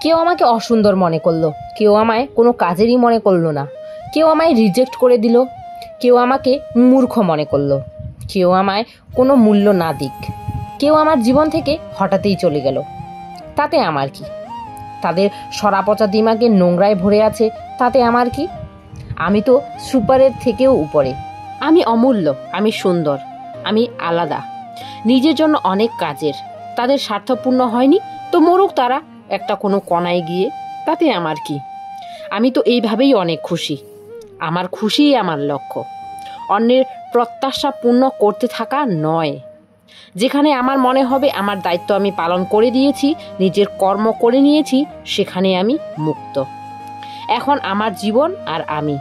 কেউ আমাকে অসুন্দর মনে করলো, কেউ আমায় কোনো কাজেরই মনে করলো না, কেউ আমায় রিজেক্ট করে দিল, কেউ আমাকে মূর্খ মনে করলো, কেউ আমায় কোনো মূল্য না দিক, কেউ আমার জীবন থেকে হঠাৎই চলে গেল। তাতে আমার কি? তাদের সরাপচা দিমাগে নোংরায় ভরে আছে, তাতে আমার কি? আমি তো সুপারের থেকেও উপরে। আমি অমূল্য, আমি সুন্দর, আমি আলাদা, নিজের জন্য অনেক কাজের। তাদের স্বার্থপূর্ণ হয়নি তো মরুক তারা একটা কোনো কণায় গিয়ে, তাতে আমার কি? আমি তো এইভাবেই অনেক খুশি। আমার খুশিই আমার লক্ষ্য, অন্যের প্রত্যাশা পূর্ণ করতে থাকা নয়। যেখানে আমার মনে হবে আমার দায়িত্ব আমি পালন করে দিয়েছি, নিজের কর্ম করে নিয়েছি, সেখানে আমি মুক্ত। এখন আমার জীবন আর আমি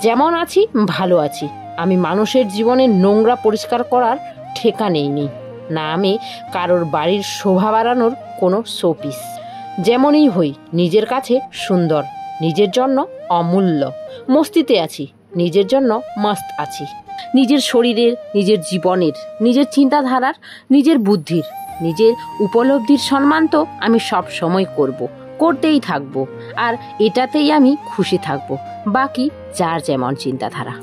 যেমন আছি ভালো আছি। আমি মানুষের জীবনের নোংরা পরিষ্কার করার ঠেকা নেইনি, না আমি কারোর বাড়ির শোভা বাড়ানোর কোনো শোপিস। যেমনই হই নিজের কাছে সুন্দর, নিজের জন্য অমূল্য। মস্তিতে আছি, নিজের জন্য মস্ত আছি। নিজের শরীরের, নিজের জীবনের, নিজের চিন্তাধারার, নিজের বুদ্ধির, নিজের উপলব্ধির সম্মান তো আমি সব সময় করব, করতেই থাকবো। আর এটাতেই আমি খুশি থাকবো, বাকি যার যেমন চিন্তাধারা।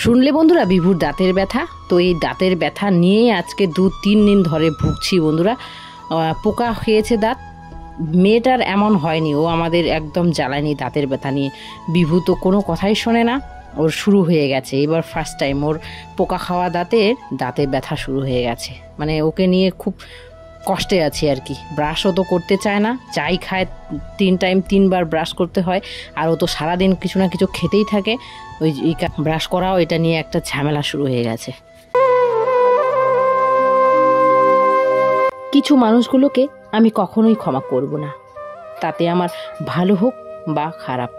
শুনলে বন্ধুরা বিভুর দাঁতের ব্যথা, তো এই দাঁতের ব্যথা নিয়ে আজকে 2-3 দিন ধরে ভুগছি বন্ধুরা। পোকা খেয়েছে দাঁত, মেয়েটার এমন হয়নি, ও আমাদের একদম জ্বালায়নি দাঁতের ব্যথা নিয়ে। বিভু তো কোনো কথাই শোনে না, ওর শুরু হয়ে গেছে এবার ফার্স্ট টাইম ওর পোকা খাওয়া দাঁতে ব্যথা শুরু হয়ে গেছে। মানে ওকে নিয়ে খুব কষ্টে আছি আর কি। ব্রাশও তো করতে চায় না, যাই খায় 3 টাইম 3 বার ব্রাশ করতে হয়, আর ও তো সারাদিন কিছু না কিছু খেতেই থাকে। ওই ব্রাশ করাও এটা নিয়ে একটা ঝামেলা শুরু হয়ে গেছে। কিছু মানুষগুলোকে আমি কখনোই ক্ষমা করব না, তাতে আমার ভালো হোক বা খারাপ।